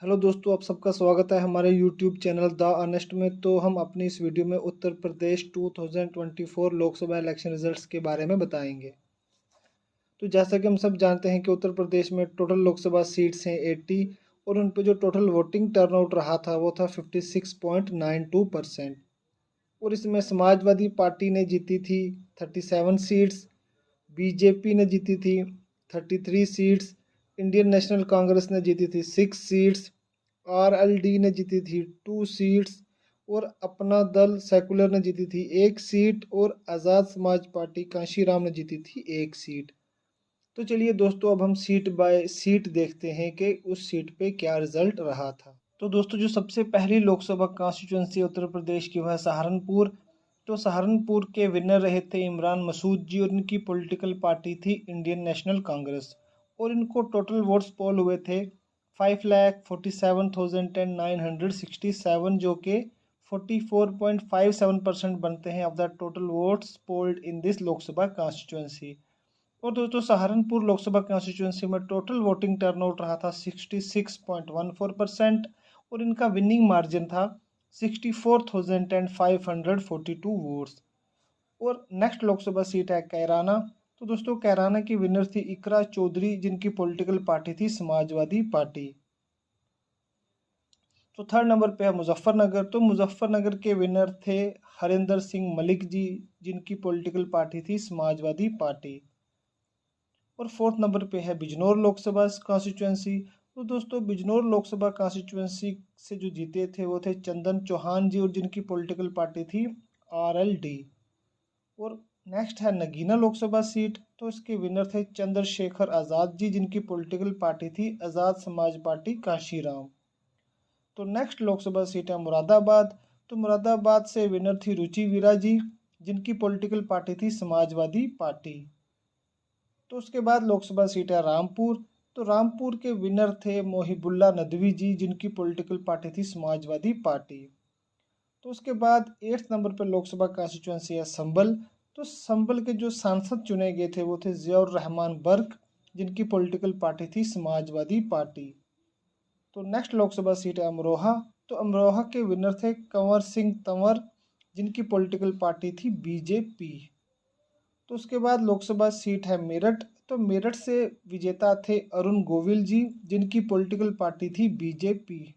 Hello दोस्तों, आप सबका स्वागत है हमारे यूट्यूब चैनल द ऑनेस्ट में। तो हम अपनी इस वीडियो में उत्तर प्रदेश 2024 लोकसभा इलेक्शन रिजल्ट्स के बारे में बताएंगे। तो जैसा कि हम सब जानते हैं कि उत्तर प्रदेश में टोटल लोकसभा सीट्स हैं 80 और उन पर जो टोटल वोटिंग टर्नआउट रहा था वो था 56.92%। और इसमें समाजवादी पार्टी ने जीती थी 37 सीट्स, बीजेपी ने जीती थी 33 सीट्स, इंडियन नेशनल कांग्रेस ने जीती थी 6 सीट्स, आरएलडी ने जीती थी 2 सीट्स और अपना दल सेकुलर ने जीती थी 1 सीट और आज़ाद समाज पार्टी कांशीराम ने जीती थी 1 सीट। तो चलिए दोस्तों, अब हम सीट बाय सीट देखते हैं कि उस सीट पे क्या रिजल्ट रहा था। तो दोस्तों, जो सबसे पहली लोकसभा कॉन्स्टिट्यूंसी उत्तर प्रदेश की वह है सहारनपुर। तो सहारनपुर के विनर रहे थे इमरान मसूद जी और इनकी पॉलिटिकल पार्टी थी इंडियन नेशनल कांग्रेस। और इनको टोटल वोट्स पोल हुए थे 5,47,967 जो कि 44.57% बनते हैं of the total votes polled in this Lok Sabha constituency. और दोस्तों, सहारनपुर लोकसभा कॉन्स्टिट्यूंसी में टोटल वोटिंग टर्नआउट रहा था 66.14% और इनका विनिंग मार्जिन था 64,542 वोट्स। और नेक्स्ट लोकसभा सीट है कैराना। तो दोस्तों, कैराना की विनर थी इकरा चौधरी जिनकी पॉलिटिकल पार्टी थी समाजवादी पार्टी। तो थर्ड नंबर पे है मुजफ्फरनगर। तो मुजफ्फरनगर के विनर थे हरिंदर सिंह मलिक जी जिनकी पॉलिटिकल पार्टी थी समाजवादी पार्टी। और फोर्थ नंबर पे है बिजनौर लोकसभा कॉन्स्टिट्यूंसी। तो दोस्तों, बिजनौर लोकसभा कॉन्स्टिट्यूंसी से जो जीते थे वो थे चंदन चौहान जी और जिनकी पॉलिटिकल पार्टी थी आरएलडी। और नेक्स्ट है नगीना लोकसभा सीट। तो इसके विनर थे चंद्रशेखर आज़ाद जी जिनकी पॉलिटिकल पार्टी थी आज़ाद समाज पार्टी काशीराम। तो नेक्स्ट लोकसभा सीट है मुरादाबाद। तो मुरादाबाद से विनर थी रुचि वीरा जी जिनकी पॉलिटिकल पार्टी थी समाजवादी पार्टी। तो उसके बाद लोकसभा सीट है रामपुर। तो रामपुर के विनर थे मोहिबुल्ला नदवी जी जिनकी पॉलिटिकल पार्टी थी समाजवादी पार्टी। तो उसके बाद 8th नंबर पर लोकसभा कॉन्स्टिट्यूंसी है संभल। तो संभल के जो सांसद चुने गए थे वो थे जियाउर रहमान बर्क जिनकी पॉलिटिकल पार्टी थी समाजवादी पार्टी। तो नेक्स्ट लोकसभा सीट है अमरोहा। तो अमरोहा के विनर थे कंवर सिंह तंवर जिनकी पॉलिटिकल पार्टी थी बीजेपी। तो उसके बाद लोकसभा सीट है मेरठ। तो मेरठ से विजेता थे अरुण गोविल जी जिनकी पॉलिटिकल पार्टी थी बीजेपी।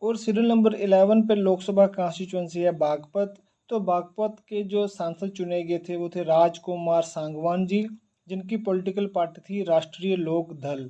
और सीरियल नंबर 11 पर लोकसभा कॉन्स्टिट्यूंसी है बागपत। तो बागपत के जो सांसद चुने गए थे वो थे राजकुमार सांगवान जी जिनकी पॉलिटिकल पार्टी थी राष्ट्रीय लोक दल।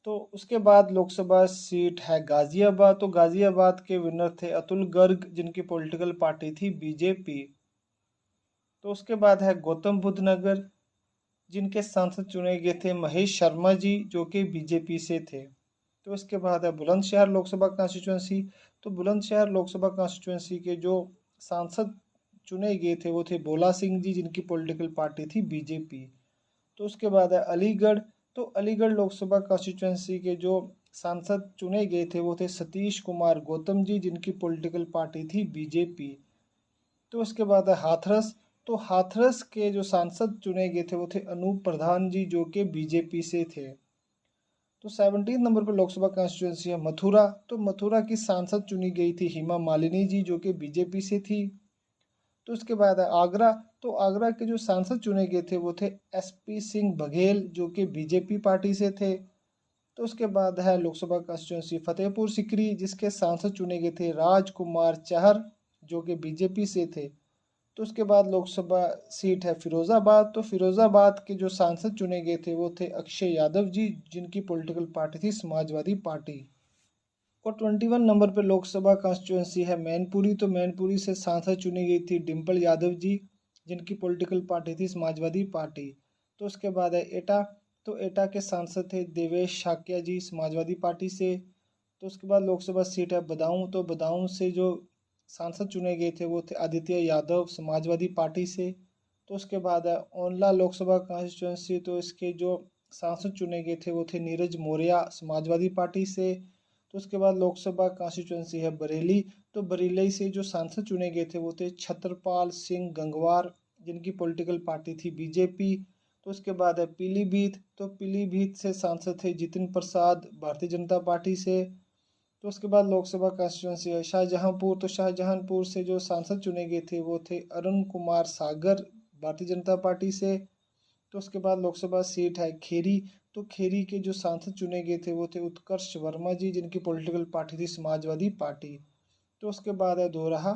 तो उसके बाद लोकसभा सीट है गाजियाबाद। तो गाजियाबाद के विनर थे अतुल गर्ग जिनकी पॉलिटिकल पार्टी थी बीजेपी। तो उसके बाद है गौतम बुद्ध नगर जिनके सांसद चुने गए थे महेश शर्मा जी जो कि बीजेपी से थे। तो इसके बाद है बुलंदशहर लोकसभा कॉन्स्टिट्यूंसी। तो बुलंदशहर लोकसभा कॉन्स्टिट्यूंसी के जो सांसद चुने गए थे वो थे भोला सिंह जी जिनकी पॉलिटिकल पार्टी थी बीजेपी। तो उसके बाद है अलीगढ़। तो अलीगढ़ लोकसभा कॉन्स्टिट्यूंसी के जो सांसद चुने गए थे वो थे सतीश कुमार गौतम जी जिनकी पॉलिटिकल पार्टी थी बीजेपी। तो उसके बाद है हाथरस। तो हाथरस के जो सांसद चुने गए थे वो थे अनूप प्रधान जी जो कि बीजेपी से थे। तो 17 नंबर पर लोकसभा कॉन्स्टिट्यूंसी है मथुरा। तो मथुरा की सांसद चुनी गई थी हेमा मालिनी जी जो कि बीजेपी से थी। तो उसके बाद है आगरा। तो आगरा के जो सांसद चुने गए थे वो थे एसपी सिंह बघेल जो कि बीजेपी पार्टी से थे। तो उसके बाद है लोकसभा कॉन्स्टिट्यूंसी फतेहपुर सिकरी जिसके सांसद चुने गए थे राजकुमार चहर जो कि बीजेपी से थे। तो उसके बाद लोकसभा सीट है फिरोजाबाद। तो फिरोजाबाद के जो सांसद चुने गए थे वो थे अक्षय यादव जी जिनकी पॉलिटिकल पार्टी थी समाजवादी पार्टी। और 21 नंबर पर लोकसभा कॉन्स्टिट्यूंसी है मैनपुरी। तो मैनपुरी से सांसद चुनी गई थी डिम्पल यादव जी जिनकी पॉलिटिकल पार्टी थी समाजवादी पार्टी। तो उसके बाद है एटा। तो एटा के सांसद थे देवेश शाक्या जी समाजवादी पार्टी से। तो उसके बाद लोकसभा सीट है बदाऊं। तो बदाऊं से जो सांसद चुने गए थे वो थे आदित्य यादव समाजवादी पार्टी से। तो उसके बाद है ओनला लोकसभा कॉन्स्टिट्यूंसी। तो इसके जो सांसद चुने गए थे वो थे नीरज मौर्य समाजवादी पार्टी से। तो उसके बाद लोकसभा कॉन्स्टिट्यूंसी है बरेली। तो बरेली से जो सांसद चुने गए थे वो थे छत्रपाल सिंह गंगवार जिनकी पॉलिटिकल पार्टी थी बीजेपी। तो उसके बाद है पीलीभीत, तो पीलीभीत से सांसद थे जितिन प्रसाद भारतीय जनता पार्टी से। तो उसके बाद लोकसभा कॉन्स्टिट्यूंसी है शाहजहांपुर, तो शाहजहांपुर से जो सांसद चुने गए थे वो थे अरुण कुमार सागर भारतीय जनता पार्टी से। तो उसके बाद लोकसभा सीट है खेरी, तो खेरी के जो सांसद चुने गए थे वो थे उत्कर्ष वर्मा जी जिनकी पॉलिटिकल पार्टी थी समाजवादी पार्टी। तो उसके बाद है दोराहा,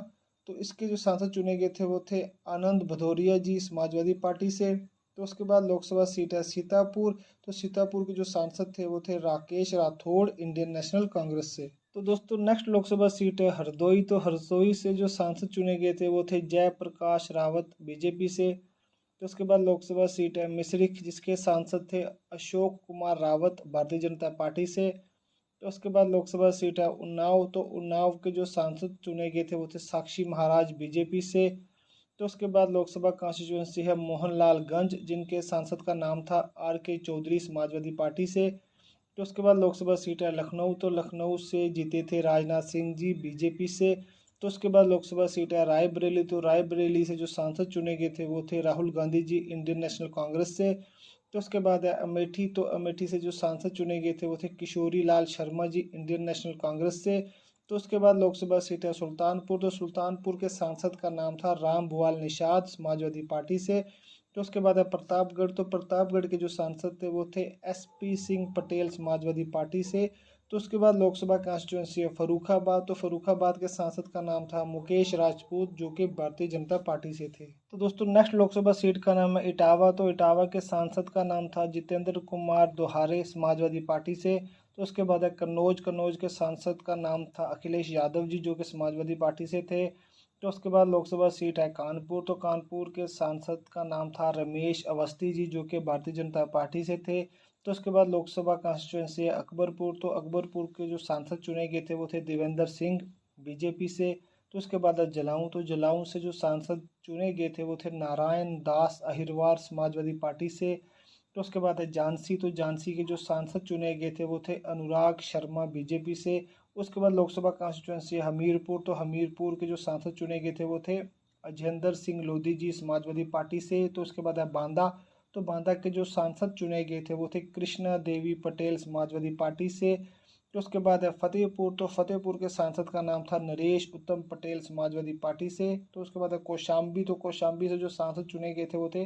तो इसके जो सांसद चुने गए थे वो थे आनंद भदौरिया जी समाजवादी पार्टी से। तो उसके बाद लोकसभा सीट है सीतापुर, तो सीतापुर के जो सांसद थे वो थे राकेश राठौड़ इंडियन नेशनल कांग्रेस से। तो दोस्तों नेक्स्ट लोकसभा सीट है हरदोई, तो हरदोई से जो सांसद चुने गए थे वो थे जयप्रकाश रावत बीजेपी से। तो उसके बाद लोकसभा सीट है मिश्रिख जिसके सांसद थे अशोक कुमार रावत भारतीय जनता पार्टी से। तो उसके बाद लोकसभा सीट है उन्नाव, तो उन्नाव के जो सांसद चुने गए थे वो थे साक्षी महाराज बीजेपी से। तो उसके बाद लोकसभा कॉन्स्टिट्यूंसी है मोहनलालगंज जिनके सांसद का नाम था आर के चौधरी समाजवादी पार्टी से। तो उसके बाद लोकसभा सीट है लखनऊ, तो लखनऊ से जीते थे राजनाथ सिंह जी बीजेपी से। तो उसके बाद लोकसभा सीट है रायबरेली, तो रायबरेली से जो सांसद चुने गए थे वो थे राहुल गांधी जी इंडियन नेशनल कांग्रेस से। तो उसके बाद है अमेठी, तो अमेठी से जो सांसद चुने गए थे वो थे किशोरी लाल शर्मा जी इंडियन नेशनल कांग्रेस से। तो उसके बाद लोकसभा सीट है सुल्तानपुर, तो सुल्तानपुर के सांसद का नाम था राम भुआल निषाद समाजवादी पार्टी से। तो उसके बाद है प्रतापगढ़, तो प्रतापगढ़ के जो सांसद थे वो थे एसपी सिंह पटेल समाजवादी पार्टी से। तो उसके बाद लोकसभा कॉन्स्टिट्यूंसी है फरुखाबाद, तो फरुखाबाद के सांसद का नाम था मुकेश राजपूत जो कि भारतीय जनता पार्टी से थे। तो दोस्तों नेक्स्ट लोकसभा सीट का नाम है इटावा, तो इटावा के सांसद का नाम था जितेंद्र कुमार दोहारे समाजवादी पार्टी से। तो उसके बाद है कन्नौज, कन्नौज के सांसद का नाम था अखिलेश यादव जी जो कि समाजवादी पार्टी से थे। तो उसके बाद लोकसभा सीट है कानपुर, तो कानपुर के सांसद का नाम था रमेश अवस्थी जी जो कि भारतीय जनता पार्टी से थे। तो उसके बाद लोकसभा कॉन्स्टिट्यूंसी है अकबरपुर, तो अकबरपुर के जो सांसद चुने गए थे वो थे देवेंद्र सिंह बीजेपी से। तो उसके बाद है जलाऊं, तो जलाऊं से जो सांसद चुने गए थे वो थे नारायण दास अहिरवार समाजवादी पार्टी से। तो उसके बाद है झांसी, तो झांसी के जो सांसद चुने गए थे वो थे अनुराग शर्मा बीजेपी से। उसके बाद लोकसभा कॉन्स्टिट्यूंसी हमीरपुर, तो हमीरपुर के जो सांसद चुने गए थे वो थे अजेंद्र सिंह लोधी जी समाजवादी पार्टी से। तो उसके बाद है बांदा, तो बांदा के जो सांसद चुने गए थे वो थे कृष्णा देवी पटेल समाजवादी पार्टी से। तो उसके बाद है फतेहपुर, तो फतेहपुर के सांसद का नाम था नरेश उत्तम पटेल समाजवादी पार्टी से। तो उसके बाद है कौशाम्बी, तो कौशाम्बी से जो सांसद चुने गए थे वो थे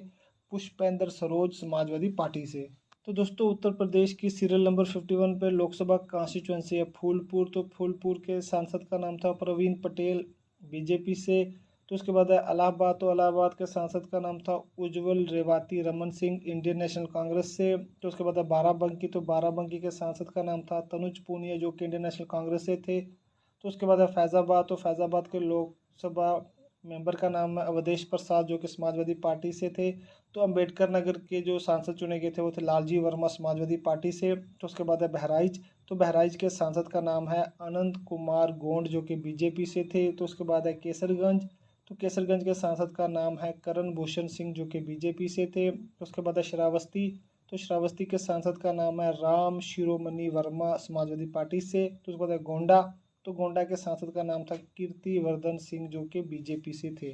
पुष्पेंद्र सरोज समाजवादी पार्टी से। तो दोस्तों उत्तर प्रदेश की सीरियल नंबर 51 पर लोकसभा कॉन्स्टिट्यूंसी है फूलपुर, तो फूलपुर के सांसद का नाम था प्रवीण पटेल बीजेपी से। तो उसके बाद है इलाहाबाद, तो इलाहाबाद के सांसद का नाम था उज्जवल रेवाती रमन सिंह इंडियन नेशनल कांग्रेस से। तो उसके बाद है बाराबंकी, तो बाराबंकी के सांसद का नाम था तनुज पूनिया जो कि इंडियन नेशनल कांग्रेस से थे। तो उसके बाद है फैज़ाबाद, तो फैज़ाबाद के लोकसभा मेंबर का नाम है अवधेश प्रसाद जो कि समाजवादी पार्टी से थे। तो अंबेडकर नगर के जो सांसद चुने गए थे वो थे लालजी वर्मा समाजवादी पार्टी से। तो उसके बाद है बहराइच, तो बहराइच के सांसद का नाम है अनंत कुमार गोंड जो कि बीजेपी से थे। तो उसके बाद है केसरगंज, तो केसरगंज के सांसद का नाम है करण भूषण सिंह जो कि बीजेपी से थे। तो उसके बाद है श्रावस्ती, तो श्रावस्ती के सांसद का नाम है राम शिरोमणि वर्मा समाजवादी पार्टी से। तो उसके बाद है गोंडा, तो गोंडा के सांसद का नाम था कीर्तिवर्धन सिंह जो कि बीजेपी से थे।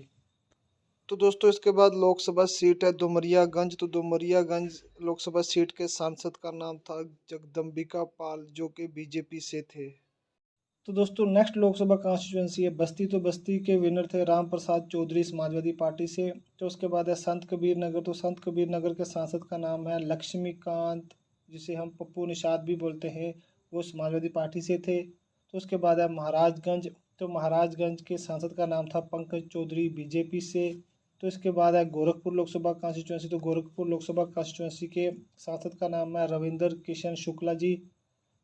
तो दोस्तों इसके बाद लोकसभा सीट है डुमरियागंज, तो डुमरियागंज लोकसभा सीट के सांसद का नाम था जगदम्बिका पाल जो कि बीजेपी से थे। तो दोस्तों नेक्स्ट लोकसभा कॉन्स्टिट्यूंसी है बस्ती, तो बस्ती के विनर थे राम प्रसाद चौधरी समाजवादी पार्टी से। तो उसके बाद है संत कबीर नगर, तो संत कबीर नगर के सांसद का नाम है लक्ष्मीकांत जिसे हम पप्पू निषाद भी बोलते हैं, वो समाजवादी पार्टी से थे। तो उसके बाद है महाराजगंज, तो महाराजगंज के सांसद का नाम था पंकज चौधरी बीजेपी से। तो इसके बाद है गोरखपुर लोकसभा कॉन्स्टिट्यूंसी, तो गोरखपुर लोकसभा कॉन्स्टिट्यूंसी के सांसद का नाम है रविंदर किशन शुक्ला जी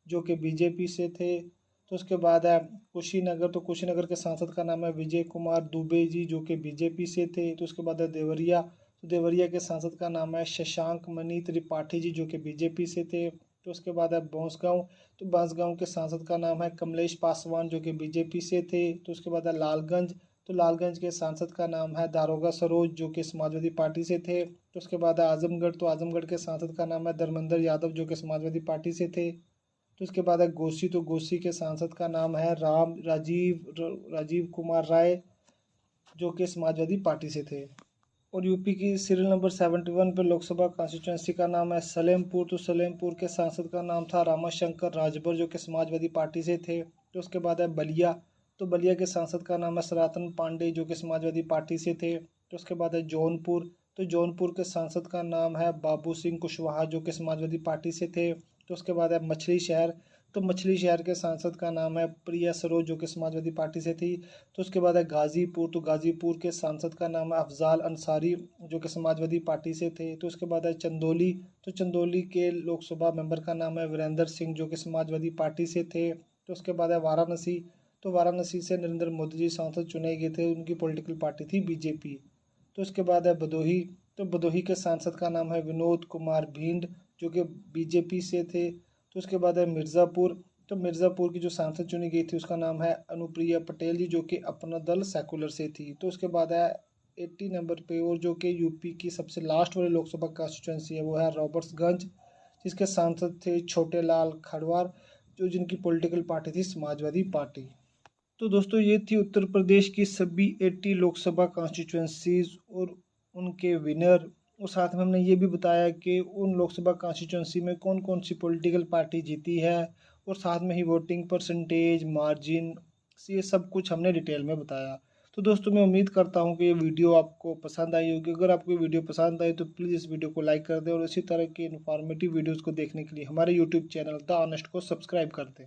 जो कि बीजेपी से थे। तो उसके बाद है कुशीनगर, तो कुशीनगर के सांसद का नाम है विजय कुमार दुबे जी जो कि बीजेपी से थे। तो उसके बाद है देवरिया, तो देवरिया के सांसद का नाम है शशांक मणि त्रिपाठी जी जो कि बीजेपी से थे। तो उसके बाद है बांसगांव, तो बांसगांव के सांसद का नाम है कमलेश पासवान जो कि बीजेपी से थे। तो उसके बाद है लालगंज, तो लालगंज के सांसद का नाम है दारोगा सरोज जो कि समाजवादी पार्टी से थे। तो उसके बाद है आजमगढ़, तो आजमगढ़ के सांसद का नाम है धर्मेंद्र यादव जो कि समाजवादी पार्टी से थे। तो उसके बाद है गोसी, तो गोसी के सांसद का नाम है राजीव कुमार राय जो कि समाजवादी पार्टी से थे। और यूपी की सीरियल नंबर 71 पे लोकसभा कॉन्स्टिट्यूंसी का नाम है सलेमपुर। तो सलेमपुर के सांसद का नाम था रामाशंकर राजभर जो कि समाजवादी पार्टी से थे। तो उसके बाद है बलिया। तो बलिया के सांसद का नाम है सनातन पांडे जो कि समाजवादी पार्टी से थे। तो उसके बाद है जौनपुर। तो जौनपुर के सांसद का नाम है बाबू सिंह कुशवाहा जो कि समाजवादी पार्टी से थे। तो उसके बाद है मछली शहर। तो मछली शहर के सांसद का नाम है प्रिया सरोज जो कि समाजवादी पार्टी से थी। तो उसके बाद है गाजीपुर। तो गाजीपुर के सांसद का नाम है अफजाल अंसारी जो कि समाजवादी पार्टी से थे। तो उसके बाद है चंदौली। तो चंदौली के लोकसभा मेंबर का नाम है वीरेंद्र सिंह जो कि समाजवादी पार्टी से थे। तो उसके बाद है वाराणसी। तो वाराणसी से नरेंद्र मोदी जी सांसद चुने गए थे, उनकी पॉलिटिकल पार्टी थी बीजेपी। तो उसके बाद है भदोही। तो भदोही के सांसद का नाम है विनोद कुमार भिंड जो कि बीजेपी से थे। तो उसके बाद है मिर्ज़ापुर। तो मिर्ज़ापुर की जो सांसद चुनी गई थी उसका नाम है अनुप्रिया पटेल जी जो कि अपना दल सेकुलर से थी। तो उसके बाद है 80 नंबर पे और जो कि यूपी की सबसे लास्ट वाली लोकसभा कॉन्स्टिट्यूंसी है वो है रॉबर्ट्सगंज, जिसके सांसद थे छोटे लाल खड़वार जो जिनकी पॉलिटिकल पार्टी थी समाजवादी पार्टी। तो दोस्तों ये थी उत्तर प्रदेश की सभी 80 लोकसभा कॉन्स्टिट्यूंसीज और उनके विनर। और साथ में हमने ये भी बताया कि उन लोकसभा कॉन्स्टिट्यूंसी में कौन कौन सी पॉलिटिकल पार्टी जीती है और साथ में ही वोटिंग परसेंटेज मार्जिन ये सब कुछ हमने डिटेल में बताया। तो दोस्तों मैं उम्मीद करता हूँ कि ये वीडियो आपको पसंद आई होगी। अगर आपको ये वीडियो पसंद आई तो प्लीज़ इस वीडियो को लाइक कर दें और इसी तरह के इन्फॉर्मेटिव वीडियोज़ को देखने के लिए हमारे यूट्यूब चैनल द ऑनेस्ट को सब्सक्राइब कर दें।